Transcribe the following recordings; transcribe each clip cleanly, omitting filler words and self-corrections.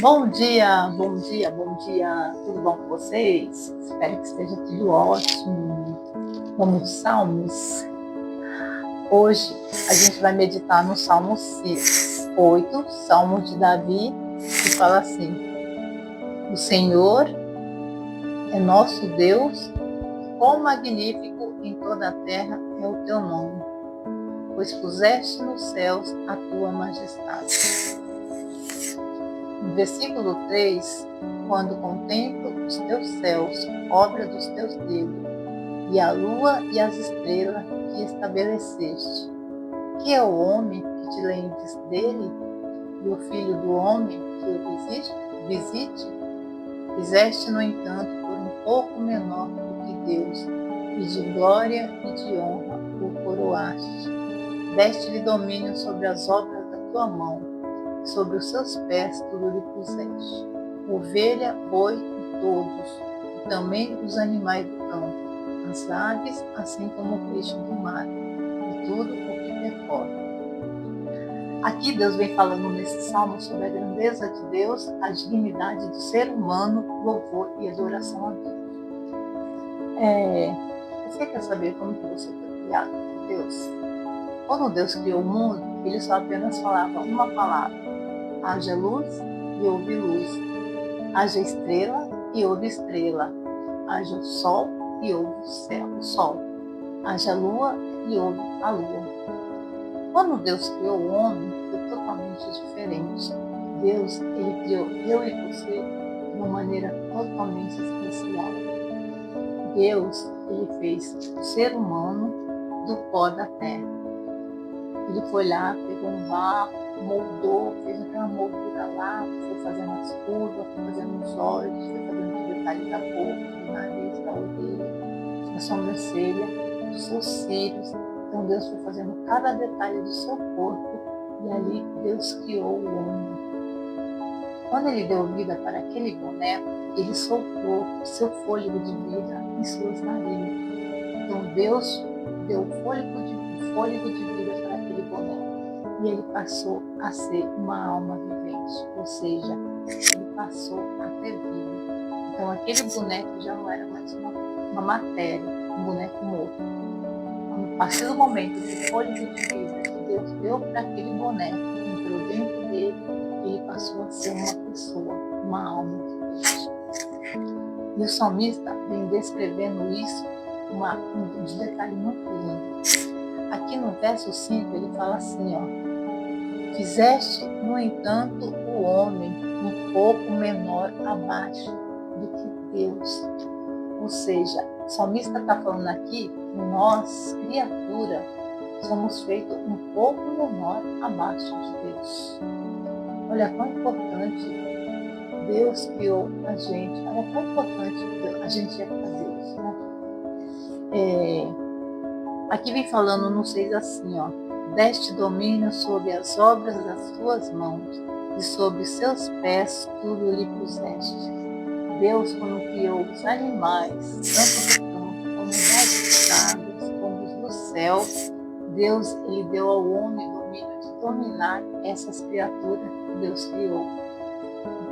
Bom dia, bom dia, bom dia. Tudo bom com vocês? Espero que esteja tudo ótimo. Vamos aos Salmos. Hoje a gente vai meditar no Salmo 8, Salmo de Davi, que fala assim: O Senhor é nosso Deus, quão magnífico em toda a terra é o teu nome, pois puseste nos céus a tua majestade. No versículo 3, quando contemplo os teus céus, obra dos teus dedos, e a lua e as estrelas que estabeleceste, que é o homem que te lembres dele, e o filho do homem que o visite? Fizeste, no entanto, por um pouco menor do que Deus, e de glória e de honra o coroaste. Deste-lhe domínio sobre as obras da tua mão, sobre os seus pés tudo lhe puseste: ovelha, boi e todos, e também os animais do campo, as aves, assim como o peixe do mar, e tudo o que percorre. Aqui Deus vem falando nesse salmo sobre a grandeza de Deus, a dignidade do ser humano, louvor e adoração a Deus. Você quer saber como que você foi criado por Deus? Quando Deus criou o mundo, ele só apenas falava uma palavra: haja luz e houve luz. Haja estrela e houve estrela. Haja sol e houve o sol. Haja lua e houve a lua. Quando Deus criou o homem, foi totalmente diferente. Deus, ele criou eu e você de uma maneira totalmente especial. Deus, ele fez o ser humano do pó da terra. Ele foi lá, pegou um barro, moldou, fez aquela moldura lá, foi fazendo as curvas, foi fazendo os olhos, foi fazendo os detalhes da boca, do nariz, da orelha, da sobrancelha, dos seus cílios. Então Deus foi fazendo cada detalhe do seu corpo e ali Deus criou o homem. Quando ele deu vida para aquele boneco, ele soltou o seu fôlego de vida em suas narinas. Então Deus deu o fôlego de vida para aquele boneco. E ele passou a ser uma alma vivente, ou seja, ele passou a ter vida. Então aquele boneco já não era mais uma matéria, um boneco morto. A partir do momento que o fôlego de vida que Deus deu para aquele boneco entrou dentro dele, ele passou a ser uma pessoa, uma alma vivente. E o salmista vem descrevendo isso um detalhe muito lindo. Aqui no verso 5 ele fala assim, fizeste, no entanto, o homem um pouco menor abaixo do que Deus. Ou seja, o salmista está falando aqui que nós, criatura, somos feitos um pouco menor abaixo de Deus. Olha quão importante Deus criou a gente. Olha quão importante a gente é para Deus, né? Aqui vem falando no 6 assim, deste domínio sobre as obras das tuas mãos, e sobre os seus pés tudo lhe puseste. Deus, quando criou os animais, tanto do campo, como das águas, como os do céu, Deus, ele deu ao homem o domínio de dominar essas criaturas que Deus criou.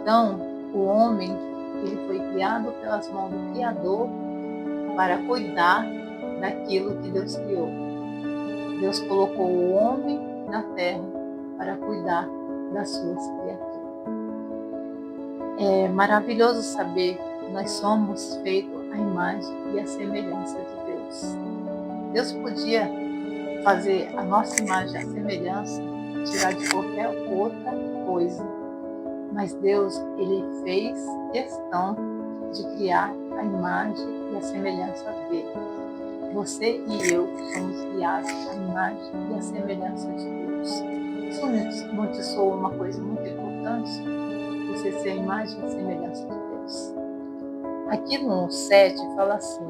Então, o homem, ele foi criado pelas mãos do Criador para cuidar daquilo que Deus criou. Deus colocou o homem na terra para cuidar das suas criaturas. É maravilhoso saber que nós somos feitos à imagem e à semelhança de Deus. Deus podia fazer a nossa imagem à semelhança, tirar de qualquer outra coisa, mas Deus, ele fez questão de criar a imagem e a semelhança dele. Você e eu somos criados à imagem e à semelhança de Deus. Isso não te soa uma coisa muito importante? Você ser a imagem e a semelhança de Deus. Aqui no 7 fala assim,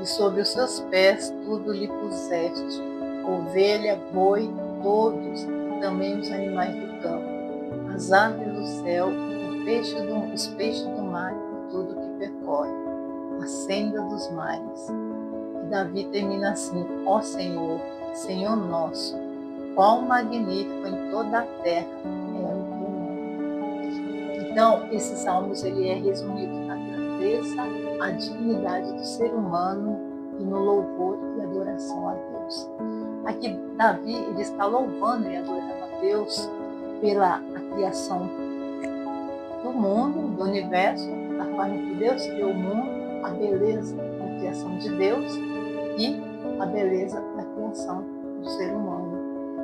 e sobre os seus pés tudo lhe puseste, ovelha, boi, todos, e também os animais do campo, as aves do céu, os peixes do mar e tudo que percorre, a senda dos mares. E Davi termina assim, ó Senhor, Senhor nosso, quão magnífico em toda a terra é o teu nome. Então, esse Salmos ele é resumido na grandeza, a dignidade do ser humano e no louvor e adoração a Deus. Aqui, Davi ele está louvando e adorando a Deus pela criação do mundo, do universo, da forma que Deus criou o mundo, a beleza da criação de Deus e a beleza da criação do ser humano.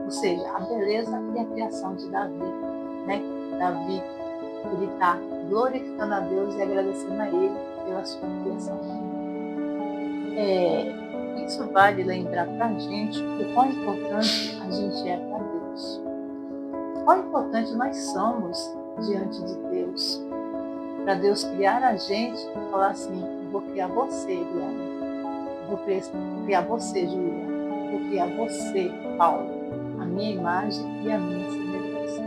Ou seja, a beleza e a criação de Davi. Né? Davi ele está glorificando a Deus e agradecendo a Ele pela sua criação. Isso vale lembrar para a gente o quão importante a gente é para Deus. Quão importante nós somos diante de Deus. Para Deus criar a gente e falar assim, eu vou criar você, Eliane. Vou criar você, Júlia. Vou criar você, Paulo. A minha imagem e a minha semelhança.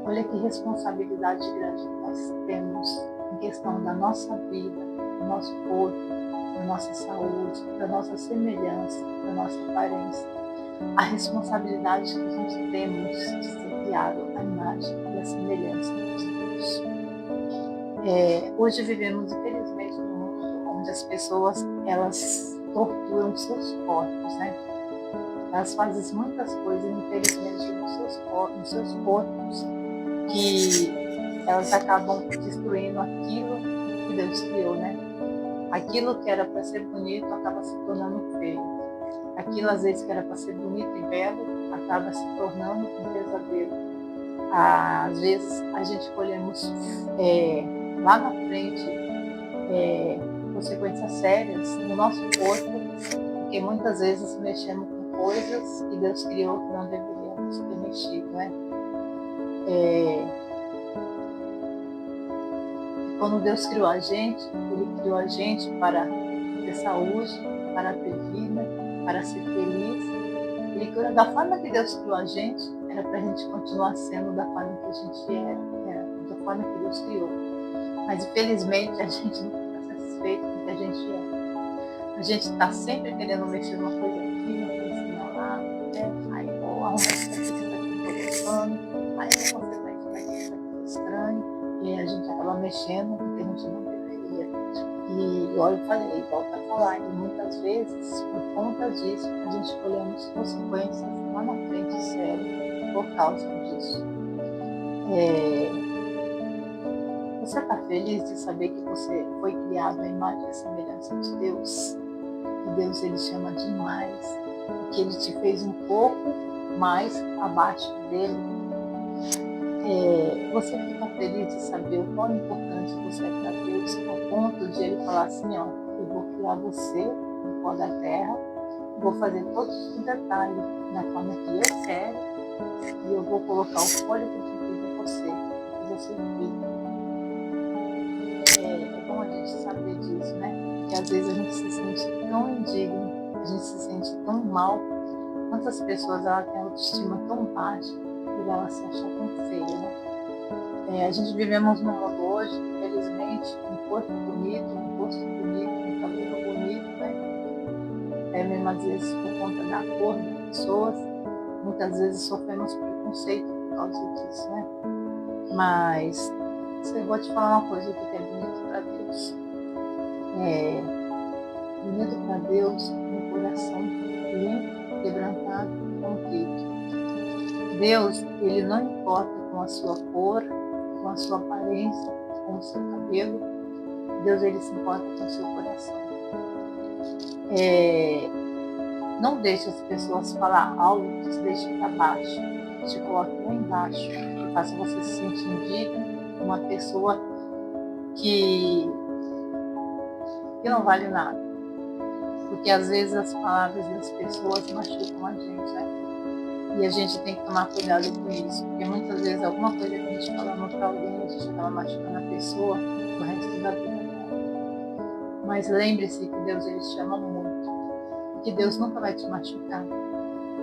Olha que responsabilidade grande que nós temos em questão da nossa vida, do nosso corpo, da nossa saúde, da nossa semelhança, da nossa aparência. A responsabilidade que a gente temos de ser criado à imagem e à semelhança de Deus. Hoje vivemos, infelizmente, num mundo onde as pessoas elas torturam seus corpos, né? Elas fazem muitas coisas, infelizmente, nos seus corpos, que elas acabam destruindo aquilo que Deus criou, né? Aquilo que era para ser bonito acaba se tornando feio. Aquilo, às vezes, que era para ser bonito e belo, acaba se tornando um pesadelo. Às vezes, a gente colhemos lá na frente consequências sérias no nosso corpo, porque muitas vezes mexemos com coisas que Deus criou que não deveríamos ter mexido, né? Quando Deus criou a gente, Ele criou a gente para ter saúde, para ter vida, para ser feliz. Ele criou da forma que Deus criou a gente, era para a gente continuar sendo da forma que a gente era, da forma que Deus criou. Mas infelizmente a gente não está satisfeito com o que a gente é. A gente está sempre querendo mexer uma coisa aqui, uma coisinha lá, né? Aí vou arrumar isso aqui não estou gostando, aí eu vou consertar isso daqui, isso aqui é estranho, e a gente acaba mexendo no que a gente não deveria. E igual eu falei, volto a falar, e muitas vezes, por conta disso, a gente colhemos consequências lá na frente sérias por causa disso. Você está feliz de saber que você foi criado à imagem e semelhança de Deus? Que Deus ele chama demais, que Ele te fez um pouco mais abaixo dele? Você fica feliz de saber o quão importante você é para Deus, ao ponto de Ele falar assim, ó, eu vou criar você no pó da terra, vou fazer todos os detalhes da forma que eu quero, e eu vou colocar o fôlego de vida em você, que você vive. É bom a gente saber disso, né? Porque às vezes a gente se sente tão indigno, a gente se sente tão mal. Quantas pessoas ela têm autoestima tão baixa por ela se achar tão feia, né? A gente vivemos num mundo hoje, infelizmente, um corpo bonito, um rosto bonito, um cabelo bonito, né? Mesmo às vezes por conta da cor das pessoas, muitas vezes sofremos preconceito por causa disso, né? Mas eu vou te falar uma coisa, o que é bonito para Deus. Bonito para Deus um coração limpo, quebrantado e contrito. Deus, Ele não importa com a sua cor, com a sua aparência, com o seu cabelo. Deus, Ele se importa com o seu coração. Não deixe as pessoas falar algo que te deixe para baixo, que te coloque lá embaixo, que faça você se sentir indigno, uma pessoa que não vale nada. Porque às vezes as palavras das pessoas machucam a gente, né? E a gente tem que tomar cuidado com isso, porque muitas vezes alguma coisa que a gente fala para alguém, a gente acaba machucando a pessoa o resto da vida dela. Mas lembre-se que Deus, Ele te ama muito, e que Deus nunca vai te machucar,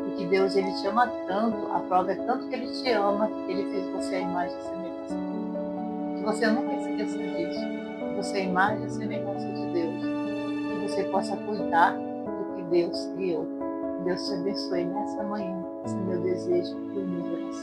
e que Deus, Ele te ama tanto, a prova é tanto que Ele te ama, que Ele fez você a imagem e semelhança dele. Que você nunca esqueça disso, que você é a imagem e semelhança de Deus, que você possa cuidar do que Deus criou. Deus te abençoe nessa manhã. esse é meu desejo e humilde oração.